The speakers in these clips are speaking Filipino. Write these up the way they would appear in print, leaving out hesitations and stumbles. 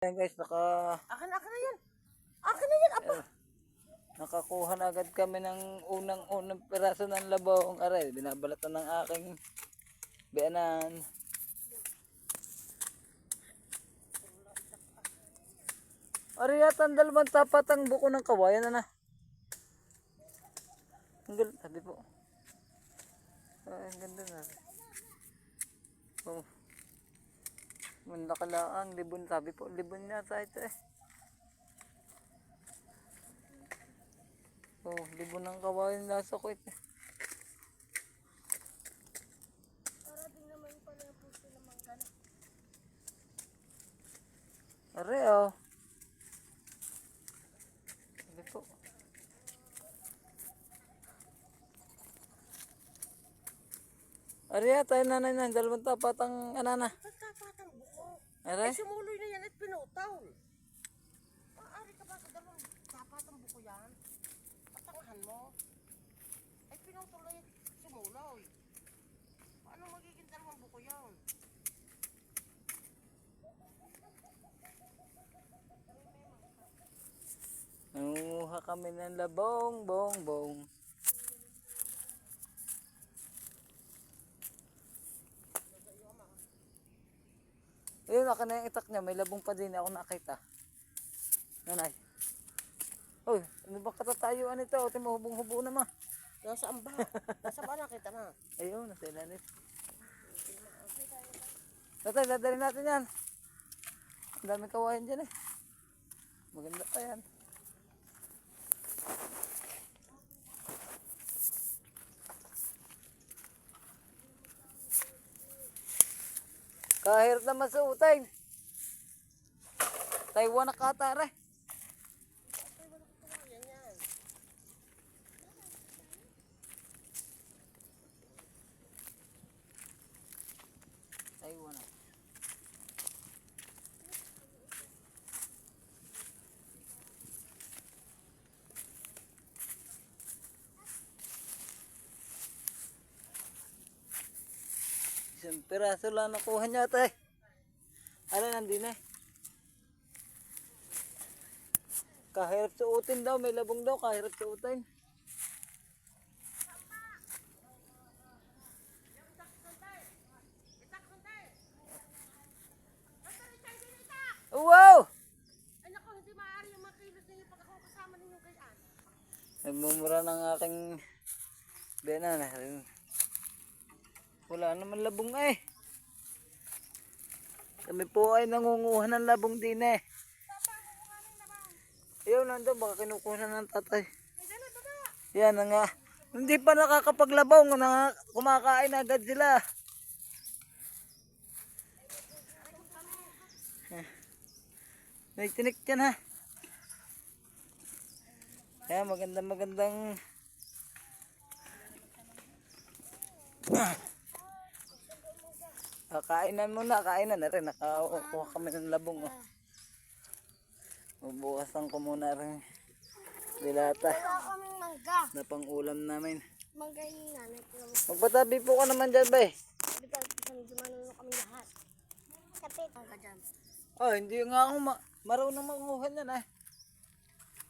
Ayan guys, Akin na yan. Akin na yan, apa. nakakuha na agad kami ng unang piraso ng labong. Aray, binabalatan ng aking bianan. Aray, yata ang dalawang tapat ang buko ng kawayan na. Ang ganda, sabi po. Ay, ang ganda na. Oh. Mandakalaang libon, sabi po. Libon yata ito eh. Oh, libon ng kawayan nasa ko ito. Para din naman pala yung puso ng manggana. Aray, oh. Sabi po. Aray, tayo nanay na. Dalawang tapat ang anana. Pagkapatang buko. Aray. Ay, sumuloy na yan at pinutaw. Maaari ka ba sa dalawang tapatang buko yan? Patangahan mo. Ay, pinutuloy, sumuloy. Paano magiging dalawang buko yan? Nangunguha kami ng labong, bong. Ayun, naka na yung itak niya. May labong pa din ako nakita. Nanay. Uy, ano ba katatayuan ito? O, timo hubong-hubo naman. Nasaan ba? Nasaan ba nakita na? Ayun, nasa ilalim. Tatay, dadalhin natin yan. Ang daming kawain dyan eh. Maganda pa yan. Kahirap naman sa utay. Taiwan na katare. Yan yan. Taiwan na. Isang piraso lang nakuha niya tay. Ano nandun eh. Kahirap suotin daw, may labong daw, kahirap suotin. Wow! Ay naku, hindi maaari yung makilos ninyo pag ako kasama ninyo kay Ann. Nagmumura ng aking banana. Wala naman labong eh. Kami po ay nangunguha ng labong din eh. Ayaw nandun, baka kinukuha na ng tatay. Yan na nga. Hindi pa nakakapaglabong, kumakain agad sila. May tinik dyan ha. Yan, magandang kainan muna, kainan na rin. Nakakuha kami ng labong. Oh. Bubukasan ko muna rin dilata Wala kaming mangga. na pang ulam namin. Mangga yung nanay ko naman. Magpatabi po ka naman dyan ba eh. Di ba, dumanuno kami lahat. Kapit. Mangga dyan. Oh, hindi nga ako marunong manguha yan eh.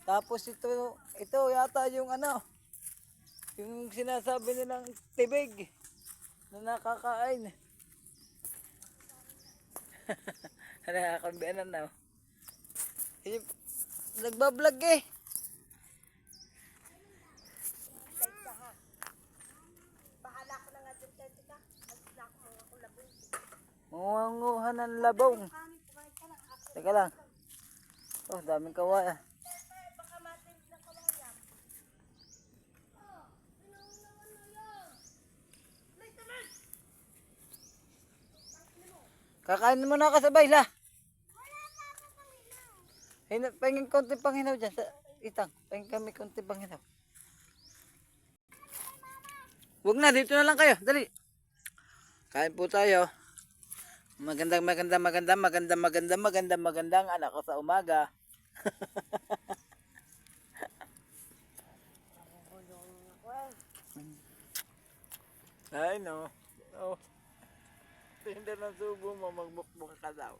Tapos ito yata yung ano, yung sinasabi nilang tibig na nakakain. Nakakambianan na. Nagbablog eh. Like ka ha. Bahala ko na nga dyan tayo tika. Alis na ako mga kulabong. Mangunguha ng labong. Kami, kumain ka na. Teka lang. Oh, daming kawaya. Baka matin lang kawayan. Kakain mo na kasabay la. Pahingin konti panghinaw dyan sa itang. Pahingin kami konti panghinaw. Huwag na, dito na lang kayo. Dali. Kain po tayo. Magandang anak ko sa umaga. Ay no. Oh. Tinda ng subo mo, magbukbuk ka daw.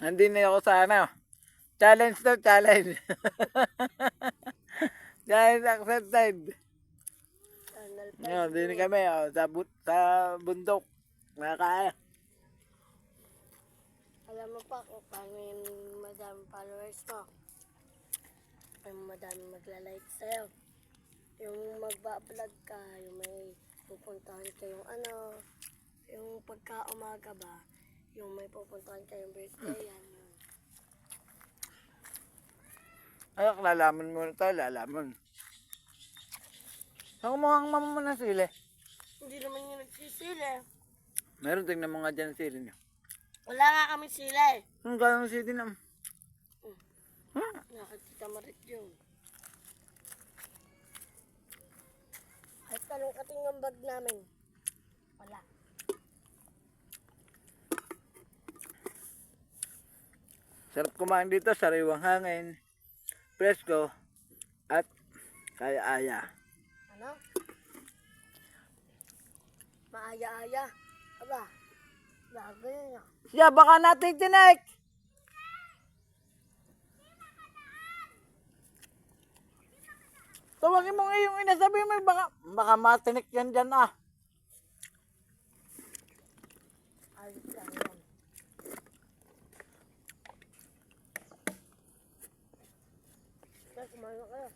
Hindi na ako sa ano. Challenge to, challenge. Challenge accepted. Channel Ngayon, din kami sa bundok. Nakakaya. Alam mo pa kung paano yung madaming followers mo. Yung madaming magla-like sa'yo. Yung magba-vlog ka, yung may pupuntahan kayong ano, yung pagka-umaga ba, yung may pupuntahan kayong birthday, yan yun. Ay, lalaman mo na tayo, lalaman. Saan kumuha ang mama mo ng sili? Hindi naman yung nagsisili. Meron, tingnan mo nga dyan ang sili niyo. Wala nga kami sila eh. Ang gano'ng sili na. Nakakita mo rin yun. At anong kating ang bag namin? Wala. Sarap kumain dito, sariwang hangin, presko, at kaya-aya. Ano? Maaya-aya. Aba, bago yun ah. Siya, baka natin tinik! Tawagin mo nga yung inasabi mo, baka matinik yan dyan ah. Ayos lang yan. Kaya kumain na kayo.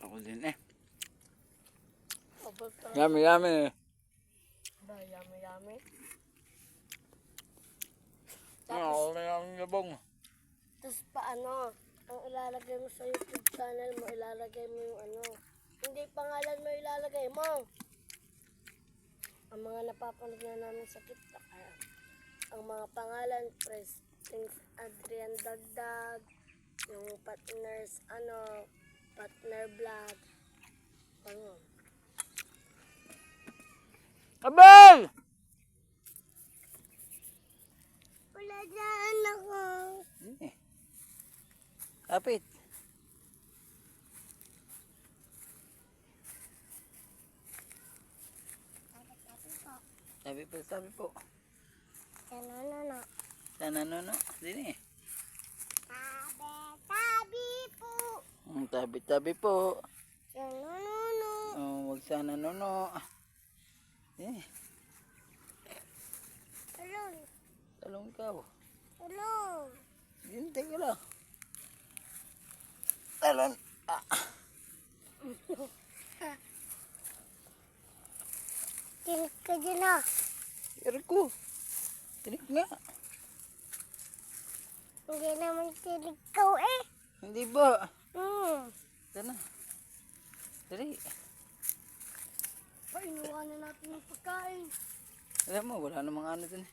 Ako din eh. Abot ka. Yummy, yummy. Ba, yummy-yummy. Ako na yung labong. Tapos paano, ang ilalagay mo sa YouTube channel mo, ilalagay mo yung ano. Hindi pangalan mo ilalagay mo. Ang mga napapanood na namin sa TikTok, ang mga pangalan, Prince Adrian Dagdag, yung partners, partner vlog. Ano? Abel! Wala dyan ako. Kapit. Sabi po. Ano? Sana no. Dini eh. Tabi po. Tabi po. Ano? Oh, wag sana no. Eh, Talon. talong ikaw. Talon. Hintay ka lang. Talon. Tinik ka dyan ah. Iri ko. Tinik nga. Hindi naman tinik ko eh. Hindi ba? Sana. Dali. Painuha na natin yung pagkain. Alam mo, wala namang ano dun eh.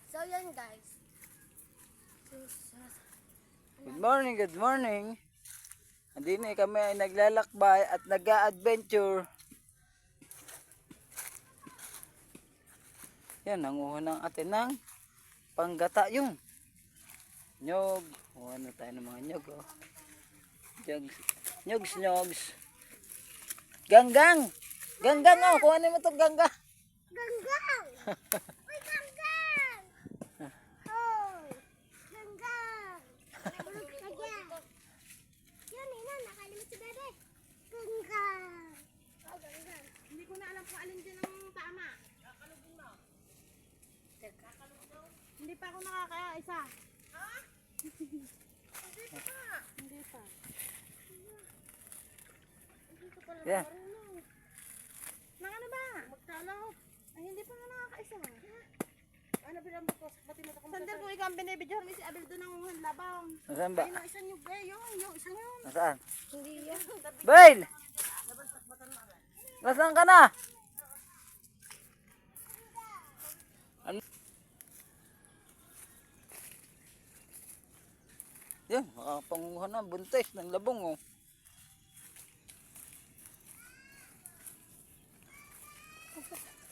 So yan guys. Good morning, good morning. Hindi na kami ay naglalakbay at nag-a-adventure. Yan, nanguha ng atin ng panggata yung nyog. Kuha na tayo ng mga nyog. Oh. Nyogs. Ganggang. Ganggang oh, kuhanin mo itong ganggang. Ganggang! Uy, ganggang! Oh, ganggang! Bulog ka dyan. Yun, ina, nakalimut si bebe. Ganggang! Oh, ganggang. Hindi ko na alam kung alin dyan ang tama. Kakalugin mo. Hindi pa ako nakakaisa. Ha? Hindi pa. Hindi pa. Hindi ko pala Yeah. marunong. Nang ano ba? Magtalop. Ay, hindi pa nga nakakaisa. Ano bilang ba po? Sandal ko ikaw ang binibidyohan mo si Abel doon ng labang. Nasaan ba? Ayun ang isa nyo, yung isa nyo. Nasaan? Hindi yan. Bail! Nasaan ka na? Ano? Yan, makapanguha na, buntis ng labong oh.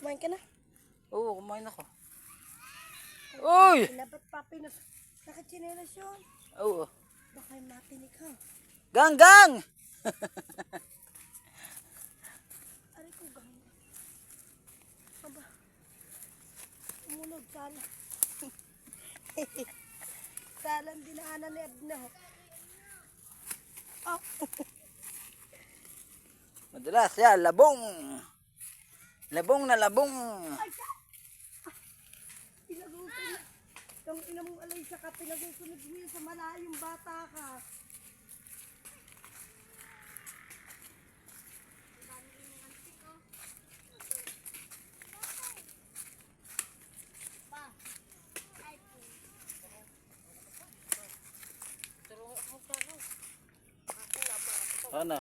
Kumain ka na? Oo, kumain ako. Uy! Inabat pa pinas. Nakachinelas yun. Oo. Baka yung matinik ha. Gang! Aray ko ganda. Aba. Umunod sana. Salang dinaanan ni Abna. Oh. Madalas yan, labong. Labong na labong. Pinagusun na. Yung ina mong alay siya ka, pinagusunod mo yun sa malayong bata ka. Ano?